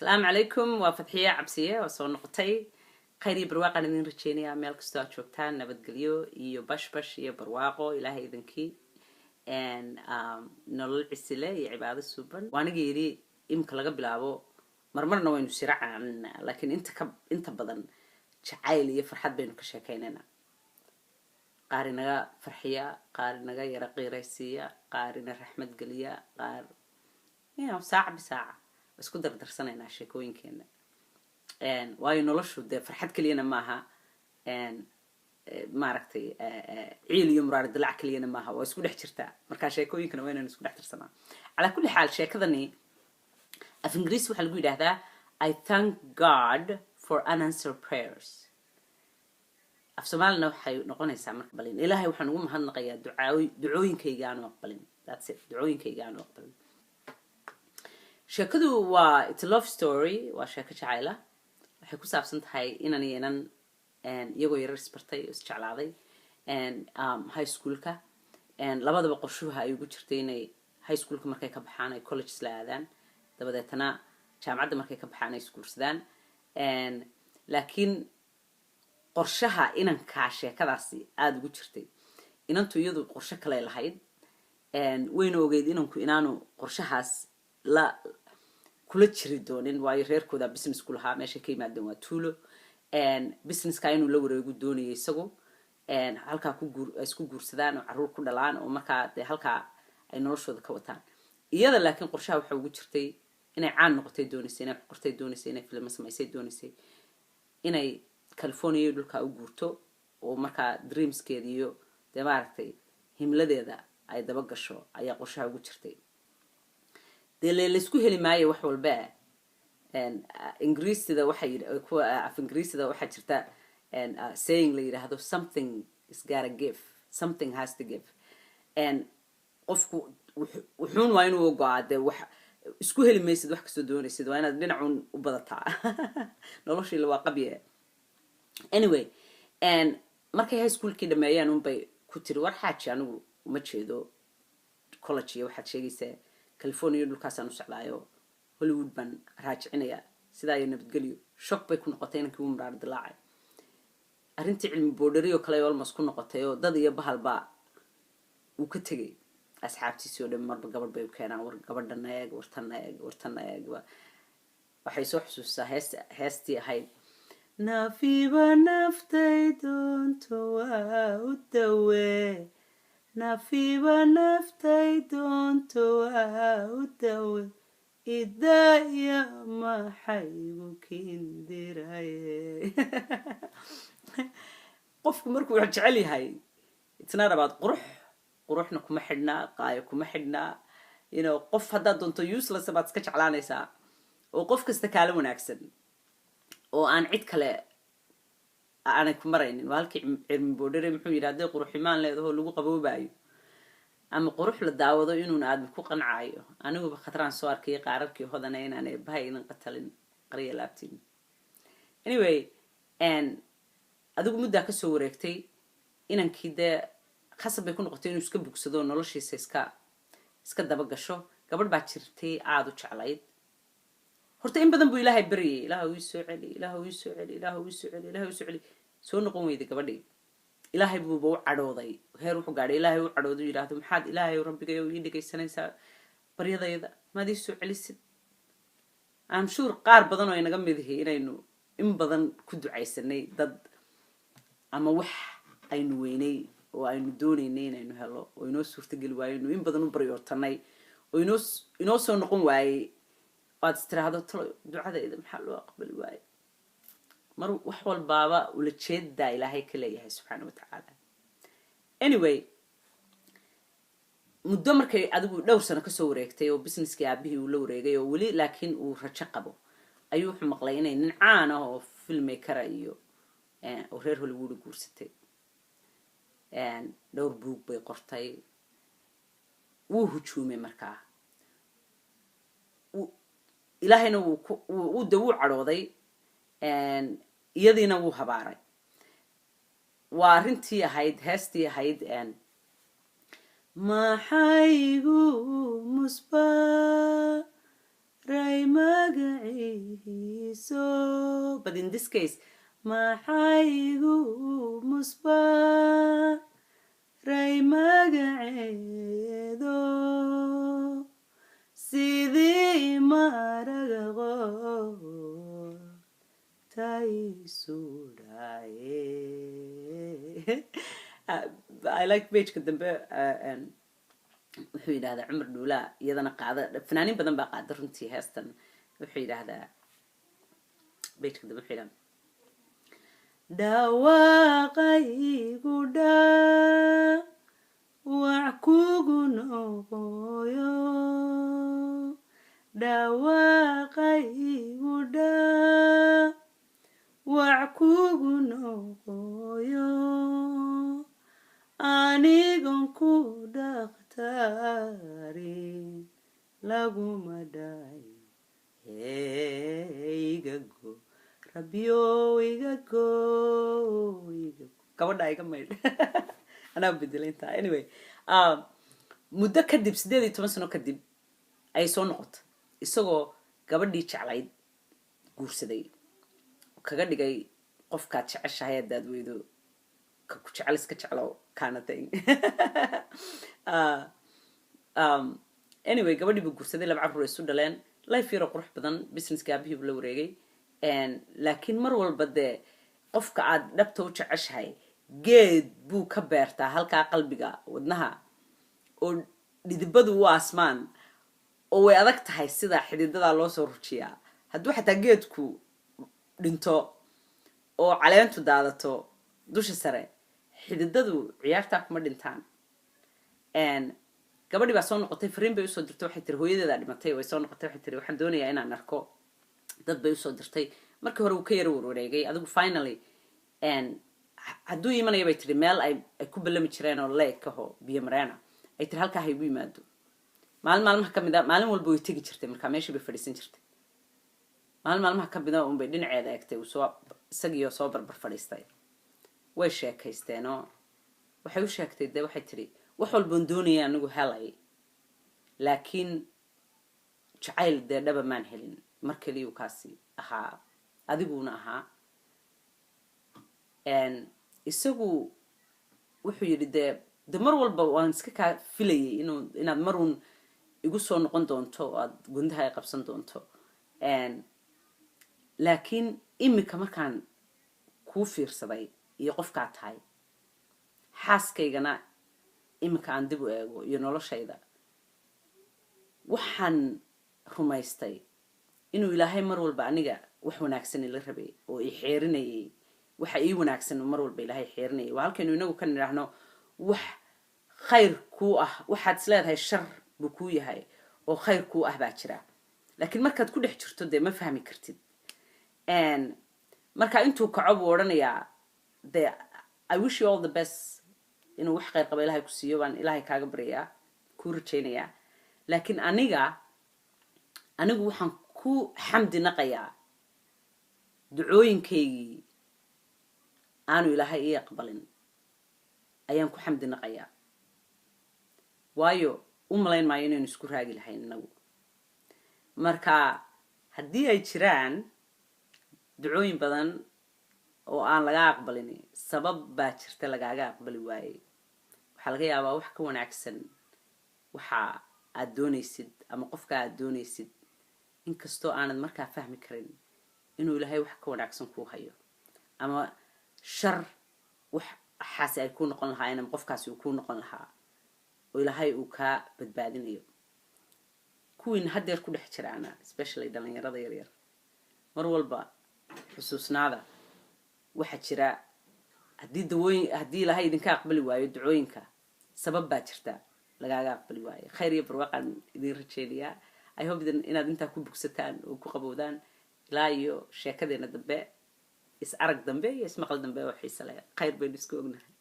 السلام عليكم وفتحية عبسية وصون نقطي خيري برواقة ندين رجيني أميال كستوى شوكتان نبت قليو إيو بش إيو برواقو إلهي إذنكي and نولل عسلة عبادة السوبن وانا قيري إمك لغا بلابو مرمرنا وينو سرعا عنا لكن انت بدن جعايلي فرحات بينو كشاكيننا قارنغا فرحية قارنغا يرقي ريسية قارنا رحمة قليا ساعة بساعة isku dardarsanayna sheekooyinkeena waayo noloshu de farxad kaliyana maaha maaragtay ciil iyo muraar dalac kaliyana maaha waa isku dhex jirtaa marka sheekooyinkana waa inaan isku dhex tirsanaa ala kulli xaal sheekadani af Ingiriisi waxa lagu yiraahdaa I thank God for unanswered prayers af Soomaalina waxay noqonaysaa marka balin Ilaahay waxaan ugu mahadnaqayaa ducooyinkayga aan aqbalin that's it ducooyinkayga aan aqbalin sheekadu waa it's a love story waa sheeko jacayla waxay ku saabsan tahay inaan yeelan iyagoo yar isbartay is jeclaaday high schoolka labadaba qorshuha ay ugu jirtay inay high schoolka markay ka baxaan ay college la aadaan dabadeetana jaamacadda markay ka baxaan ay iskuursadaan laakiin qorshaha inanka sheekadaasi aad ugu jirtay inantu iyadu qorshe kale lahayd wayna ogeyd inanku inaanu qorshahaas la kula jiri doonin waayo reerkooda business ku lahaa meesha ka yimaadeen waa tuulo businesska inuu la wareego doonayay isagu halka isku guursadaan oo caruur ku dhalaan oo markaa de halka ay noloshooda ka wataan iyada laakiin qorshaha waxa ugu jirtay inay caan noqotay doonaysay inay qortay doonaysay inay film samaysay doonaysay inay California dhulka u guurto oo markaa dreamskeeda iyo de maaragtay himladeeda ay daba gasho ayaa qorshaha ugu jirtay leesku heli maayo wax walba Ingiriisida waxay af Ingiriisida waxa jirta saying la yiraahdo something is gotta give something has to give qofku wuxuun waa inuu go'aade wax isku heli maysid wax kasto doonaysid waa inaad dhinacun u badataa noloshii waa qabiye anyway markay high schoolkii dhameeyaan bay ku tiri war xaaji anigu ma jeedo college iyo waxaad sheegaysaa California dhulkaasaan u socdaayo Hollywood ban raajicinaya sida ay nabadgeliyo shock bay ku noqotay inankii uu muraar dilaacay arintii cilmi boodhariyo kale almost ku noqotay oo dad iyo bahalba uu ka tagay asxaabtiisii oo dhan marba gabadh bay u keenaan war gabadhan eeg wartan eeg waxay soo xusuusaa heestii ahayd nafiba naftay doonto waa u dawee nafiba naftay doonto waa u dawe idaya maxaygu kindiraye qofku markuu wax jecel yahay itna rabaad quruxna kuma xidhnaa qaayo kuma xidhnaa qof haddaad doonto useless baad iska jeclaanaysaa oo qof kasta kaala wanaagsan oo aan cid kale aanay ku maraynin walkii cilmi boodhare muxuu yiraahday quruximaan leedahay lagu qaboobayo ama qurux la daawado inuu aad ku qancaayo anigu khatraan soo arkay qaararkii hodana inaan bahaynan qatalin qariya laabtin anyway adigu muddo ka soo wareegtay inankii de khasab bay ku noqotay inuu iska bugsado noloshiisa iska daba gasho gabadh baa jirtay aad u jeclayd horta in badan buu Ilaahay bariyay Ilaahay soo celi Ilaahay soo celi Ilaahay soo celi Ilaahay soo celi soo noqon weyday gabadhii Ilaahay buu u cadhooday heer wuxuu gaaray Ilaahay u cadhooday yiraahdo maxaad Ilaahay rabbigayo ii dhageysanaysaa baryadayda maadii soo celisid I'm sure qaar badan oo inaga mid yihiin inaynu in badan ku ducaysanay dad ama wax aynu weynay oo aynu doonaynay inaynu helo oo inoo suurtagal waayno in badan u baryoortanay oo inoo soo noqon waayay waad istiraahdo ducadayda maxaa loo aqbali waayay mar wax walbaaba ula jeedaa Ilaahay ka leeyahay subhanahu wa ta'ala anyway muddo markay adigu dhowr sano ka soo wareegtay oo businesskii aabihii uu la wareegay oo wali laakiin uu rajo qabo ayuu wuxuu maqlay inay nin caan ah oo filmmaker iyo oo reer Hollywood guursatay dhowr buug bay qortay wuu hujuumay markaa Ilaahayna wuu dawu cadhooday iyadiina wuu habaaray waa arintii ahayd heestii ahayd maxaygu musbaray magacii tayso. But in this case, maxaygu musbaray magaceedo sidii maraga qor tayso dhaye. I like page dambe wuxuu yidhaahdaa cumar dhuulaa iyadana qaada fanaaniin badan baa qaada runtii heestan. wuxuu yidhaahdaa pageka dambe wuxuu yidhahdaa dhawaaqaygu dhaawac kugu noqoyo dhawaaqaygu dhaawac kugu noqoyo anigon ku dhaqtaarin laguma dhayo igago rabbiyo igago gabadha iga maydh anaa bedelintaa. Anyway, muddo kadib 18 sano kadib ay soo noqotay isagoo gabadhii jeclayd guursaday kaga dhigay qofkaad jeceshahay haddaad weydo ku jecel iska jeclo kind of thing. Anyway, gabadhii buu guursaday, 2 carruur isu dhaleen, life yaro qurux badan, businesska aabihii buu la wareegay. laakiin mar walba dee qofka aad dhabta u jeceshahay geed buu ka beertaa halkaa qalbiga wadnaha oo dhidibadu u asmaan oo way adag tahay sida xididada loo soo rujiyaa. hadduu xataa geedku dhinto oo caleentu daadato dusha sare xididadu ciyaartaa kuma dhintaan. gabadhii baa soo noqotay, fariin bay usoo dirtay, waxay tiri hooyadeedaa dhimatay, way soo noqotay, waxay tiri waxaan doonayaa inaan arko. dad bay usoo dirtay, markii hore uu ka yaro warwareegay, adigu finally hadduu imanaya bay tiri meel ay ku ballami jireen oo leeg aho biyo mareena, ay tiri halkaa haygu yimaado. maalmaha ka mid a maalin walba way tegi jirtay, markaa meeshii bay fadhiisan jirtay. maalmaha ka mid a unbay dhinaceeda eegtay, isagiioo soo barbar fadhiistay. way sheekaysteenoo waxay u sheegtay dee waxay tiri wax walboon doonaya anigu helay, laakiin jacayl dee dhaba maan helin. mar keliyu kaasi ahaa, adiguna ahaa. isagu wuxuu yidhi de mar walba waan iska kaa filayay inaad marun igu soo noqon doonto oo aad gundaha ay qabsan doonto. laakiin imika markaan kuu fiirsaday iyo qofkaa tahay, xaaskaygana imika aan dib u eego iyo noloshayda, waxaan rumaystay inuu ilaahay mar walba aniga wax wanaagsan ila rabay oo i xeerinayay. waxa ii wanaagsan mar walba ilaahay xeerinayay. waa halkaynu inagu ka nidhaahno wax khayr kuu ah, waxaad isleedahay shar buu kuu yahay oo khayr kuu ah baa jira, laakiin markaad ku dhex jirto dee ma fahmi kartid. marka intuu kaco buu odhanayaa de I wish you all the best, inuu wax khayr qaba ilaahay ku siiyo baan ilaahay kaaga baryayaa, kuu rajaynayaa. laakiin anigu waxaan ku xamdi naqayaa ducooyinkaygii aanu ilaahay ii aqbalin ayaan ku xamdi naqayaa. waayo u malayn maayo inaynu isku raagi lahayn inagu. marka haddii ay jiraan ducooyin badan oo aan laga aqbalin, sabab baa jirta lagaaga aqbali waayey. waxaa laga yaabaa wax ka wanaagsan waxa aad doonaysid ama qofka aad doonaysid, inkastoo aanad markaa fahmi karin inuu ilaahay wax ka wanaagsan kuu hayo, ama shar waxaasi ay kuu noqon lahaayeen ama qofkaasi uu kuu noqon lahaa oo ilaahay uu kaa badbaadinayo. kuwiina haddeer ku dhex jiraana especially dhalinyarada yaryar, mar walba xusuusnaada waxa jira haddii ilaahay idinka aqbali waayo ducooyinka, sabab baa jirta lagaaga aqbali waayo. khayr iyo barwaaqaan idin rajeynayaa. I hope inaad intaa ku bogsataan oo ku qabowdaan. ilaa iyo sheekadeena dambe, is arag dambe iyo ismaqal dambe oo xiiso leh. khayr baynu isku ognahay.